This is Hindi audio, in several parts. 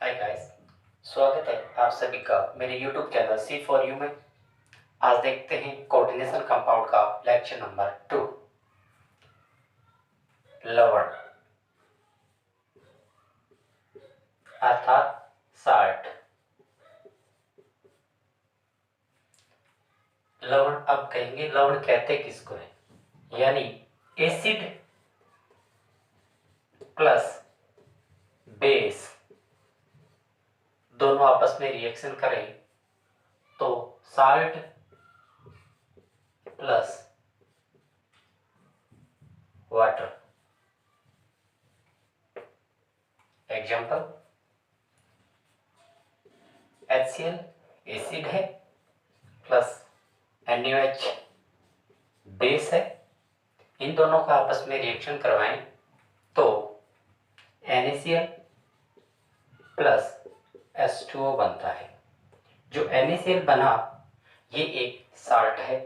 हाय गाइस, स्वागत है आप सभी का मेरे YouTube channel C for you में। आज देखते हैं कोऑर्डिनेशन कंपाउंड का लेक्चर नंबर 2, लवण अर्थात साल्ट। लवण, अब कहेंगे लवण कहते किसको है, यानी एसिड प्लस बेस दोनों आपस में रिएक्शन करें तो salt plus water. Example, HCl acid है प्लस NaOH बेस है। इन दोनों का आपस में रिएक्शन करवाएं तो NaCl प्लस H2O बनता है। जो NaCl बना ये एक साल्ट है।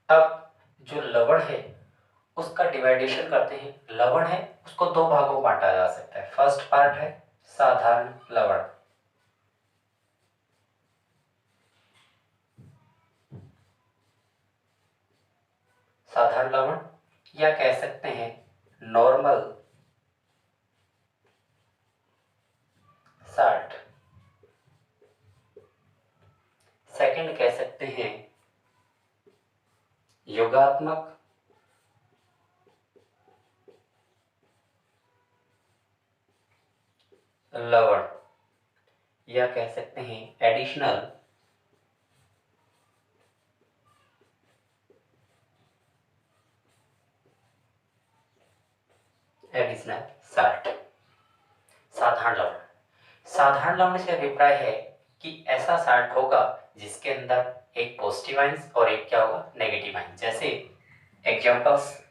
अब जो लवण है उसका डिवाइडेशन करते हैं। लवण है उसको दो भागों में बांटा जा सकता है। फर्स्ट पार्ट है साधारण लवण, साधारण लवण या कह सकते हैं नॉर्मल साल्ट। सेकंड कह सकते हैं योगात्मक लवण या कह सकते हैं एडिशनल साल्ट। साधारण लवण, साधारण लवण से अभिप्राय है कि ऐसा साल्ट होगा जिसके अंदर एक पॉजिटिव आयंस और एक क्या होगा, नेगेटिव आयंस। जैसे एग्जांपल्स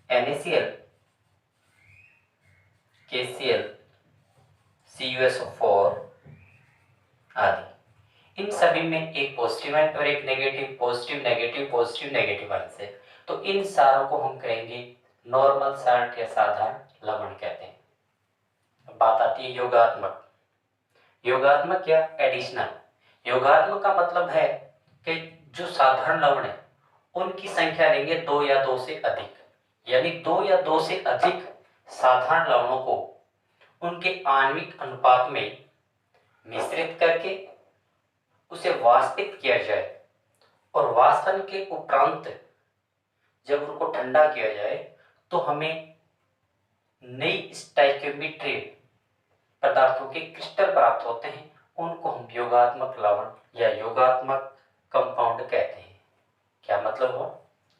NaCl, KCl, CuSO4 आदि। इन सभी में एक पॉजिटिव आयन और एक negative, positive negative positive negative ion है। तो इन सारों को हम कहेंगे नॉर्मल साल्ट या साधारण लवण कहते हैं। अब बात आती है योगात्मक। योगात्मक या एडिशनल। योगात्मक का मतलब है कि जो साधारण लवण है उनकी संख्या लेंगे दो या दो से अधिक, यानी दो या दो से अधिक साधारण लवणों को उनके आणविक अनुपात में मिश्रित करके उसे वाष्पित किया जाए और वाष्पन के उपरांत जब उनको ठंडा किया जाए तो हमें नई स्टोइकियोमेट्री पदार्थों के क्रिस्टल प्राप्त होते हैं। उनको हम योगात्मक लवण या योगात्मक कंपाउंड कहते हैं। क्या मतलब हो,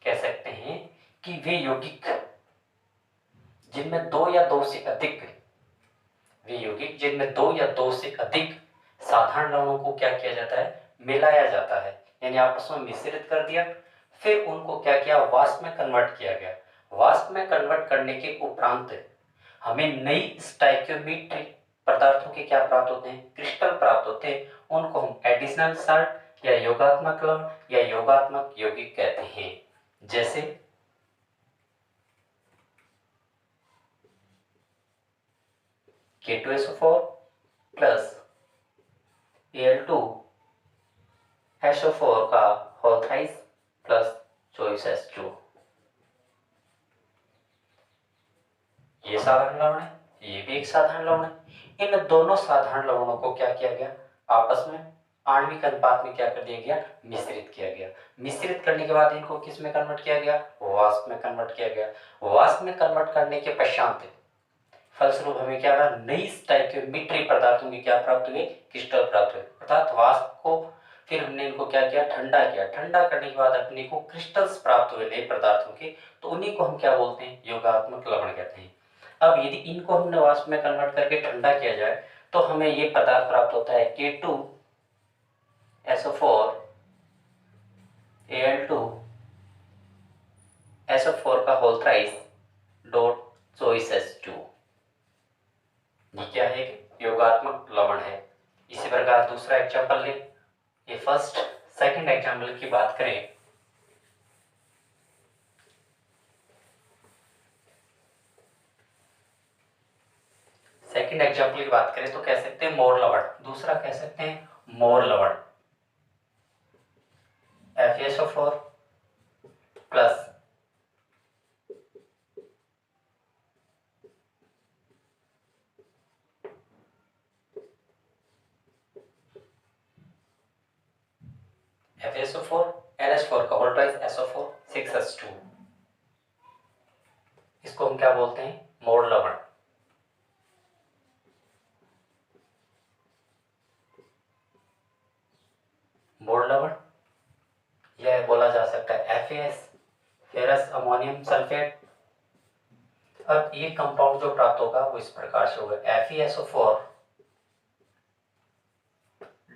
कह सकते हैं कि वे यौगिक जिनमें दो या दो से अधिक, वे यौगिक जिनमें दो या दो से अधिक साधारण लवणों को क्या किया जाता है, मिलाया जाता है, यानी आपस में मिश्रित कर दिया, फिर उनको क्या किया, वाष्प में कन्वर्ट किया गया। वाष्प में कन्वर्ट करने के उपरांत हमें नई स्टोइकियोमेट्री पदार्थों के क्या प्राप्त होते हैं, क्रिस्टल प्राप्त होते हैं। उनको हम एडिशनल साल्ट या योगात्मक लवण या योगात्मक यौगिक कहते हैं। जैसे K2SO4 प्लस Al2SO4 का whole thrice plus choice H2। ये साधारण लवण है, ये भी एक साधारण लवण है। इन दोनों साधारण लवणों को क्या किया गया, आपस में आणविक अनुपात में क्या कर दिया गया, मिश्रित किया गया। मिश्रित करने के बाद इनको किस में कन्वर्ट किया गया, वाष्प में कन्वर्ट किया गया। वाष्प में कन्वर्ट करने के पश्चात फलस्वरूप हमें क्या हुआ, नई स्टोइकियोमेट्री पदार्थों की क्या प्राप्त हुई, क्रिस्टल प्राप्त हुए। अर्थात वाष्प को फिर हमने इनको क्या किया, ठंडा किया। ठंडा करने के बाद अपने को क्रिस्टल्स प्राप्त हुए नए पदार्थों के, तो उन्हीं को हम क्या बोलते हैं, योगात्मक लवण कहते हैं। अब यदि इनको हमने वाष्प में कन्वर्ट करके ठंडा किया जाए तो हमें ये पदार्थ प्राप्त होता है K2SO4 Al2SO4 का whole thrice dot choice H2। ये क्या है, योगात्मक लवण है। इसी प्रकार दूसरा एग्जांपल ले। ये फर्स्ट सेकंड एग्जांपल की बात करें सेकंड एग्जांपल की बात करें तो कह सकते हैं मोर लवण, दूसरा कह सकते हैं मोर लवण। FeSO4 प्लस FeSO4 NH4 का होल ट्वाइस SO4 6H2, इसको हम क्या बोलते हैं, मोर लवण। मोर लवण यह बोला जा सकता है FeS, फेरस अमोनियम सल्फेट। अब ये कंपाउंड जो प्राप्त होगा वो इस प्रकार से होगा FeSO4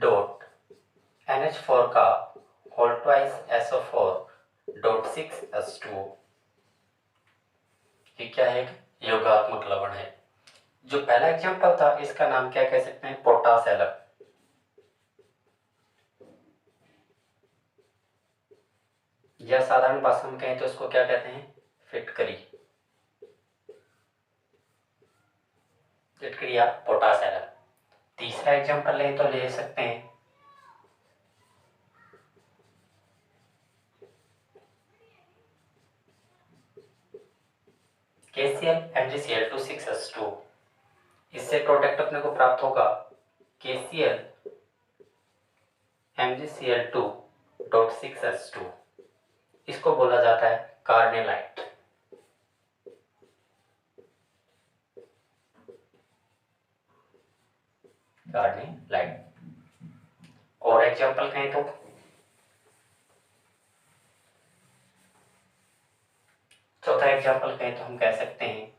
डॉट NH4 का whole twice SO4 dot 6H2। ये क्या है, योगात्मक लवण है। जो पहला एग्जांपल था इसका नाम क्या कह सकते हैं, पोटास एलम। या साधारण भाषा में कहें तो इसको क्या कहते हैं, फिटकरी, फिटकरी या पोटास एलम। तीसरा एग्जांपल लें तो ले सकते हैं KCl MgCl2 6H2। इससे प्रोडक्ट अपने को प्राप्त होगा KCl MgCl2 डॉट 6H2। इसको बोला जाता है कार्नेलाइट। कार्नेलाइट। और एग्जांपल कहें तो चौथा एग्जांपल कहें तो हम कह सकते हैं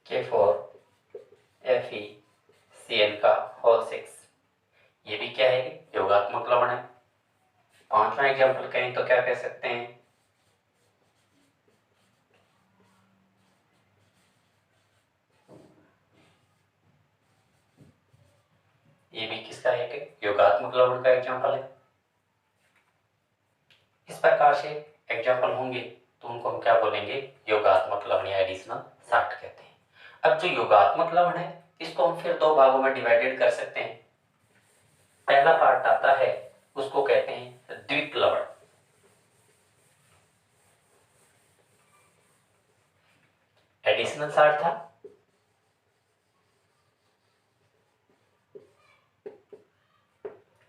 K4FeCl का होल 6। ये भी क्या है, योगात्मक लवण है। पांचवा एग्जांपल कहें तो क्या कह सकते हैं, ये भी किसका है, योगात्मक लवण का एग्जांपल है। इस प्रकार से एग्जांपल होंगे तो उनको हम क्या बोलेंगे, योगात्मक लवण या एडिशनल साल्ट कहते हैं। अब जो योगात्मक लवण है इसको हम फिर दो भागों में डिवाइडेड कर सकते हैं। पहला पार्ट आता है उसको कहते हैं द्विक लवण। एडिशनल साल्ट था,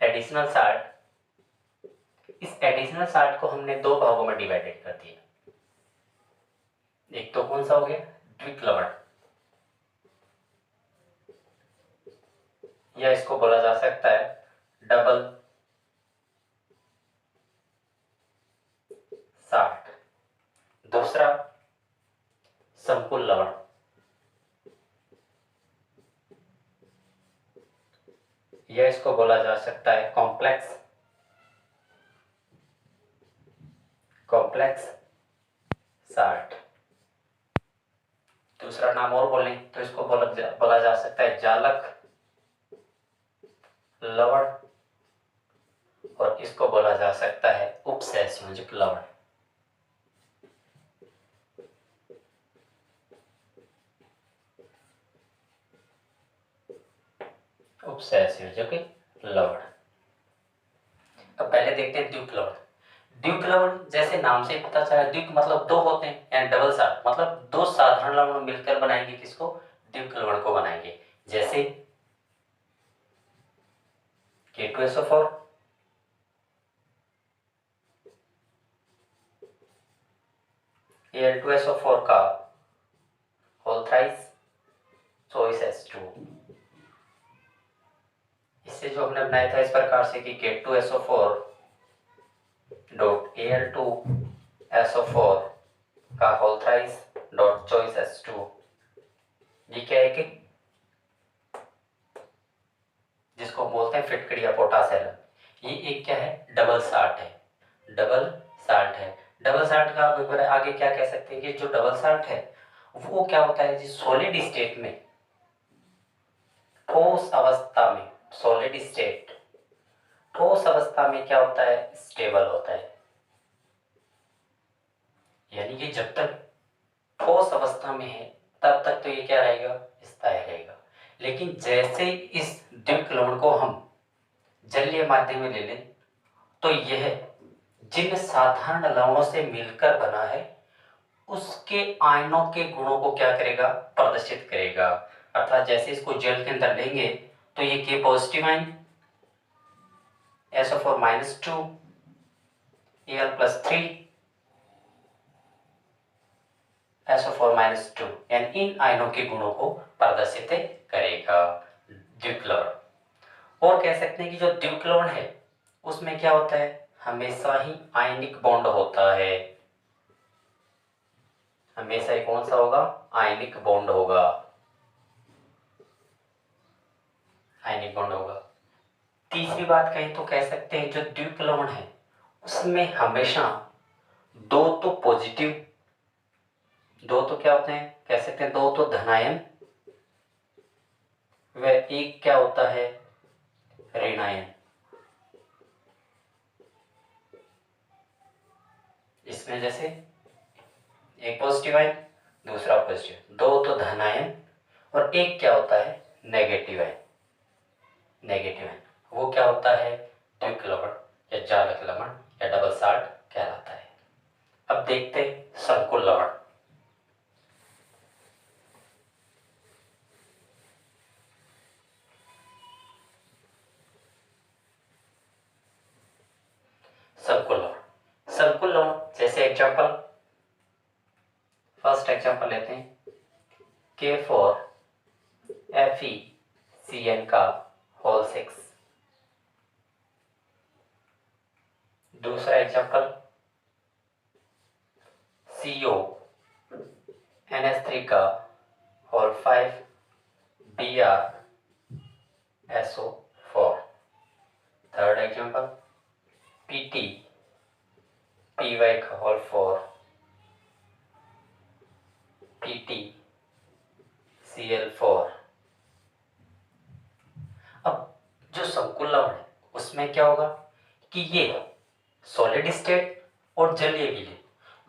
एडिशनल साल्ट, इस एडिशनल साल्ट को हमने दो भागों में डिवाइडेड कर दिया। एक तो कौन सा हो गया, द्विक लवण, या इसको बोला जा सकता है डबल साल्ट। दूसरा संकुल लवण, या इसको बोला जा सकता है कॉम्प्लेक्स साल्ट। दूसरा नाम और बोलें तो इसको बोला जा सकता है जालक लवण, और इसको बोला जा सकता है उपसहसंयोजक लवण। उपसहसंयोजक लवण। अब पहले देखते हैं द्विक लवण। द्विक लवण जैसे नाम से पता चला, द्विक मतलब दो होते हैं, एंड डबल साल्ट मतलब दो साधारण लवण मिलकर बनाएंगे किसको, द्विक लवण को बनाएंगे। जैसे K2SO4 Al2SO4 का होल थ्राइस SO2। इससे जो हमने बनाया था इस प्रकार से कि K2SO4 डॉट Al2SO4 का whole thrice dot choice S2। ये क्या है कि जिसको बोलते हैं फिटकरी या पोटास एलम। ये एक क्या है, डबल साल्ट है, डबल साल्ट है। डबल साल्ट का आगे क्या कह सकते हैं कि जो डबल साल्ट है वो क्या होता है, जिस सॉलिड स्टेट में, ठोस अवस्था में सॉलिड स्टेट, ठोस अवस्था में क्या होता है, स्टेबल होता है। यानी कि जब तक ठोस अवस्था में है तब तक तो ये क्या रहेगा, स्थायी रहेगा। लेकिन जैसे इस द्विक लवण को हम जलीय माध्यम में ले लें तो यह जिन साधारण लवणों से मिलकर बना है उसके आयनों के गुणों को क्या करेगा, प्रदर्शित करेगा। अर्थात जैसे इसको जल के अंदर लेंगे तो ये के positive ion SO4 -2 Al+3 SO4 -2 यानी इन आयनों के गुणों को प्रदर्शित करेगा द्विक लवण। और कह सकते हैं कि जो द्विक लवण है उसमें क्या होता है, हमेशा ही आयनिक बॉन्ड होता है। हमेशा ही कौन सा होगा, आयनिक बॉन्ड होगा, आयनिक बॉन्ड होगा। तीसरी बात कहें तो कह सकते हैं जो द्विक लवण है उसमें हमेशा दो तो पॉजिटिव, दो तो क्या होते हैं, कह सकते हैं दो तो धनायन व एक क्या होता है, ऋणायन। इसमें जैसे एक पॉजिटिव आयन दूसरा पॉजिटिव, दो तो धनायन और एक क्या होता है, नेगेटिव आयन। नेगेटिव आयन वो क्या होता है, द्विक लवण या जालक लवण या डबल साल्ट कहलाता है। अब देखते हैं संकुल लवण। संकुल लवण, संकुल लवण जैसे एग्जांपल, फर्स्ट एग्जांपल लेते हैं K4FeCN का होल 6। दूसरा एग्जांपल CONH3 का whole 5 BrSO4। Third example PTPY का होल 4 PTCl4। अब जो संकुल लवण है उसमें क्या होगा कि ये सॉलिड स्टेट और जलीय विलयन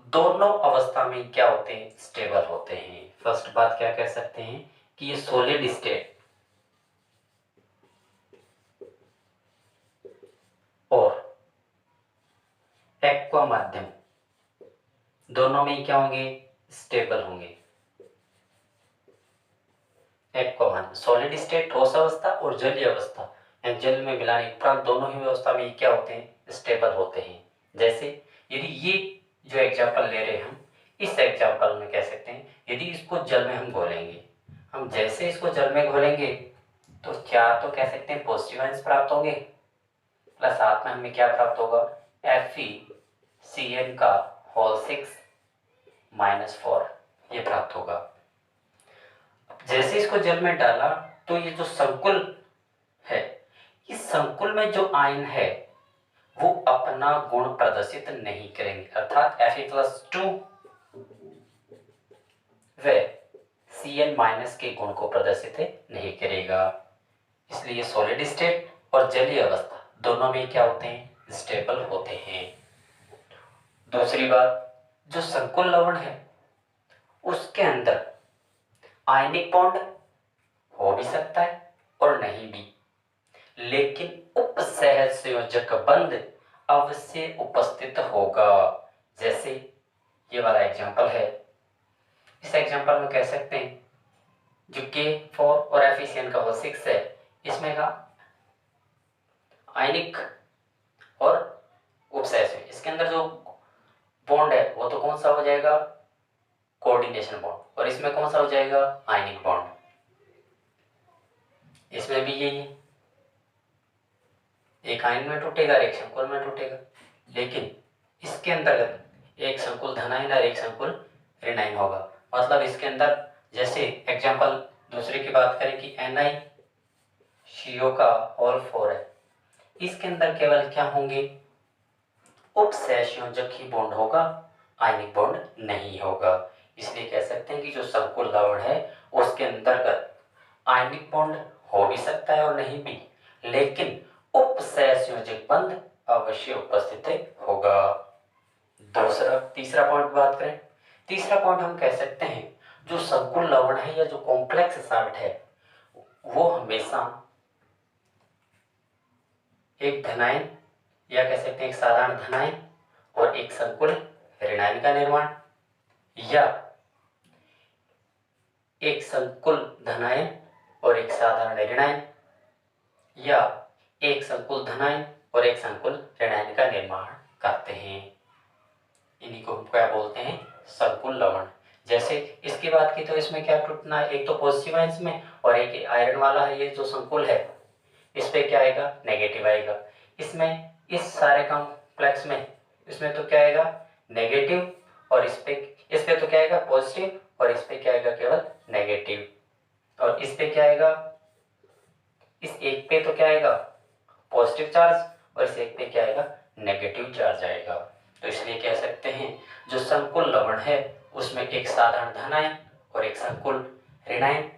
दोनों अवस्था में क्या होते हैं, स्टेबल होते हैं। फर्स्ट बात क्या कह सकते हैं कि ये सॉलिड स्टेट और एक्वा माध्यम दोनों में क्या होंगे, स्टेबल होंगे। एक्वा माध्यम सॉलिड स्टेट ठोस अवस्था और जलीय अवस्था यानी जल में मिलाने के उपरांत दोनों ही अवस्था में क्या होते हैं, स्टेबल होते हैं। जैसे यदि ये जो एग्जाम्पल ले रहे हैं हम, इस एग्जाम्पल में कह सकते हैं यदि इसको जल में हम घोलेंगे, हम जैसे इसको जल में घोलेंगे तो क्या तो कह सकते हैं पॉजिटिव आयंस प्राप्त होंगे, प्लस साथ में हमें क्या प्राप्त होगा, FeCN का होल 6 -4 ये प्राप्त होगा। जैसे इसको जल में डाला तो ये जो संकुल है, इस संकुल में जो आयन है वो अपना गुण प्रदर्शित नहीं करेंगे, अर्थात Fe+2 व Cn- के गुण को प्रदर्शित नहीं करेगा। इसलिए सॉलिड स्टेट और जलीय अवस्था दोनों में क्या होते हैं, स्टेबल होते हैं। दूसरी बात, जो संकुल लवण है उसके अंदर आयनिक बॉन्ड हो भी सकता है और नहीं भी, लेकिन उपसहसंयोजक बंध अवश्य उपस्थित होगा। जैसे ये वाला एग्जांपल है, इस एग्जांपल में कह सकते हैं जो K4 और FeCN का होल 6 है, इसमें का आयनिक और उपसहसंयोजक, इसके अंदर जो बॉन्ड है वो तो कौन सा हो जाएगा, कोऑर्डिनेशन बॉन्ड, और इसमें कौन सा हो जाएगा, आयनिक बॉन्ड। इसमें भी यही है, एक आयन में टूटेगा एक संकुल में टूटेगा, लेकिन इसके अंतर्गत एक संकुल धनायन और एक संकुल ऋणायन होगा। मतलब इसके अंदर जैसे एग्जांपल दूसरे की बात करें कि NiCO का होल 4 है, इसके अंदर केवल क्या होंगे, उपसहसंयोजक ही बॉन्ड होगा, आयनिक बॉन्ड नहीं होगा। इसलिए कह सकते हैं कि जो संकुल लवण है उसके अंतर्गत आयनिक बॉन्ड हो भी सकता है और नहीं भी, लेकिन उपसहसंयोजक बंध अवश्य उपस्थित होगा। तीसरा पॉइंट बात करें। तीसरा पॉइंट हम कह सकते हैं जो संकुल लवण है या जो कॉम्प्लेक्स साल्ट है वो हमेशा एक धनायन या कह सकते हैं एक साधारण धनायन और एक संकुल ऋणायन का निर्माण, या एक संकुल धनायन और एक साधारण ऋणायन, या एक संकुल धनायन और एक संकुल ऋणायन का निर्माण करते हैं। इन्हीं को हम क्या बोलते हैं, संकुल लवण। जैसे इसकी बात की तो इसमें क्या टूटना है, एक तो पॉजिटिव है इसमें और एक आयरन वाला है, ये जो संकुल है इस पे क्या आएगा, नेगेटिव आएगा। इसमें इस सारे कॉम्प्लेक्स में इसमें तो क्या आएगा, नेगेटिव, और इस पे तो क्या आएगा, पॉजिटिव, और इस पे क्या आएगा, केवल नेगेटिव। और इस पे क्या आएगा, इस एक पे तो क्या आएगा, पॉजिटिव चार्ज, और इस एक पे क्या आएगा, नेगेटिव चार्ज आएगा। तो इसलिए कह सकते हैं जो संकुल लवण है उसमें एक साधारण धनायन और एक संकुल ऋणायन,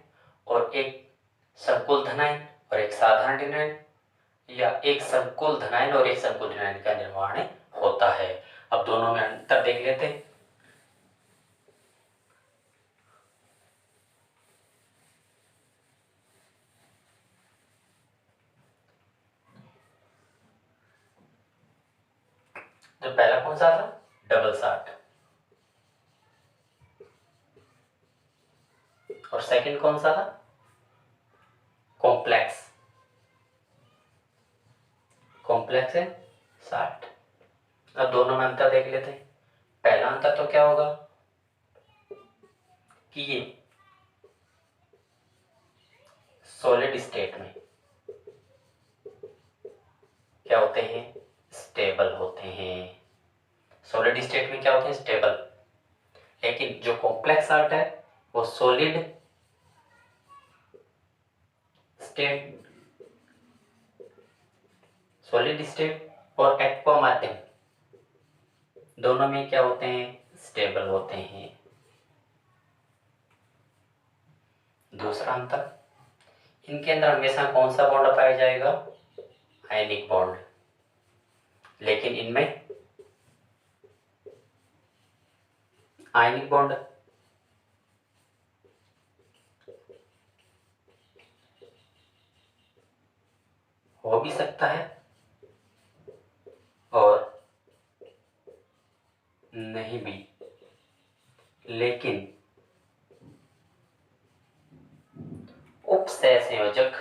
और एक संकुल धनायन और एक साधारण ऋणायन, या एक संकुल धनायन और एक संकुल ऋणायन का निर्माण होता है। अब दोनों में अंतर देख लेते हैं। तो पहला कौन सा था, डबल साल्ट, और सेकंड कौन सा था, कॉम्प्लेक्स, कॉम्प्लेक्स है साल्ट। अब दोनों में अंतर देख लेते हैं। पहला अंतर तो क्या होगा कि ये सॉलिड स्टेट में क्या होते हैं, स्टेबल होते हैं। सॉलिड स्टेट में क्या होते हैं, स्टेबल। लेकिन जो कॉम्प्लेक्स साल्ट है वो सॉलिड स्टेट, सॉलिड स्टेट और एक्वा माध्यम दोनों में क्या होते हैं, स्टेबल होते हैं। दूसरा अंतर, इनके अंदर हमेशा कौन सा बॉन्ड पाया जाएगा, आयनिक बॉन्ड। लेकिन इनमें आयनिक बॉन्ड हो भी सकता है और नहीं भी, लेकिन उपसहसंयोजक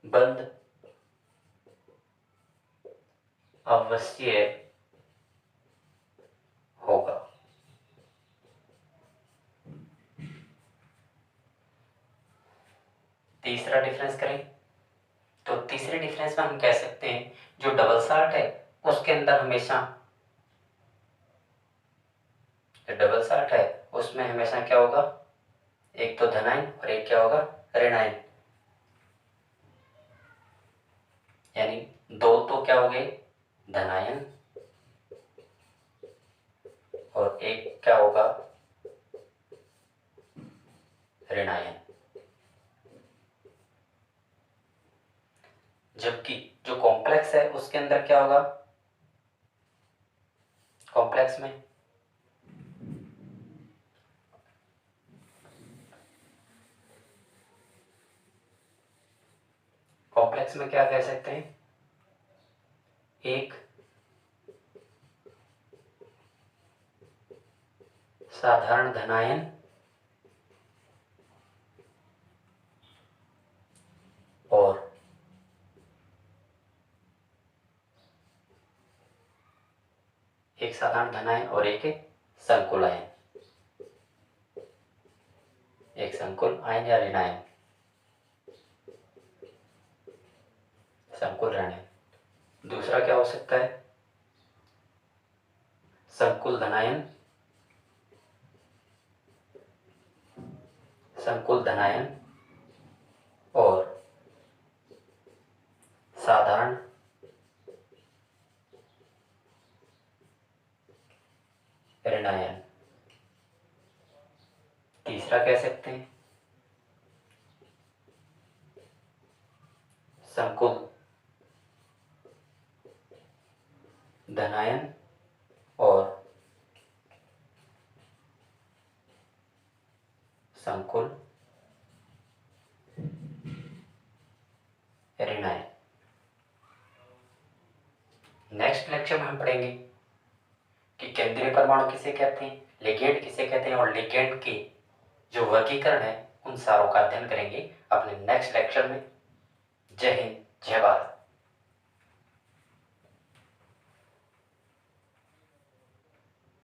बंध अवश्य होगा। तीसरा डिफरेंस करें तो तीसरे डिफरेंस में हम कह सकते हैं जो डबल साल्ट है उसके अंदर हमेशा, जो डबल साल्ट है उसमें हमेशा क्या होगा, एक तो धनायन और एक क्या होगा, ऋणायन। यानी दो तो क्या हो गए, धनायन, और एक क्या होगा, ऋणायन। जबकि जो कॉम्प्लेक्स है उसके अंदर क्या होगा, कॉम्प्लेक्स में क्या कह सकते हैं, एक साधारण धनायन और एक साधारण धनायन और एक संकुल आयन, एक संकुल आयन या ऋणायन, संकुल ऋणायन। दूसरा क्या हो सकता है, संकुल धनायन, संकुल धनायन और साधारण ऋणायन। तीसरा तीसरा कह सकते हैं संकुल धनायन और संकुल ऋणायन। नेक्स्ट लेक्चर में हम पढ़ेंगे कि केंद्रीय परमाणु किसे कहते हैं, लिगेंड किसे कहते हैं, और लिगेंड के जो वर्गीकरण है उन सारों का अध्ययन करेंगे अपने नेक्स्ट लेक्चर में। जय हिंद, जय भारत।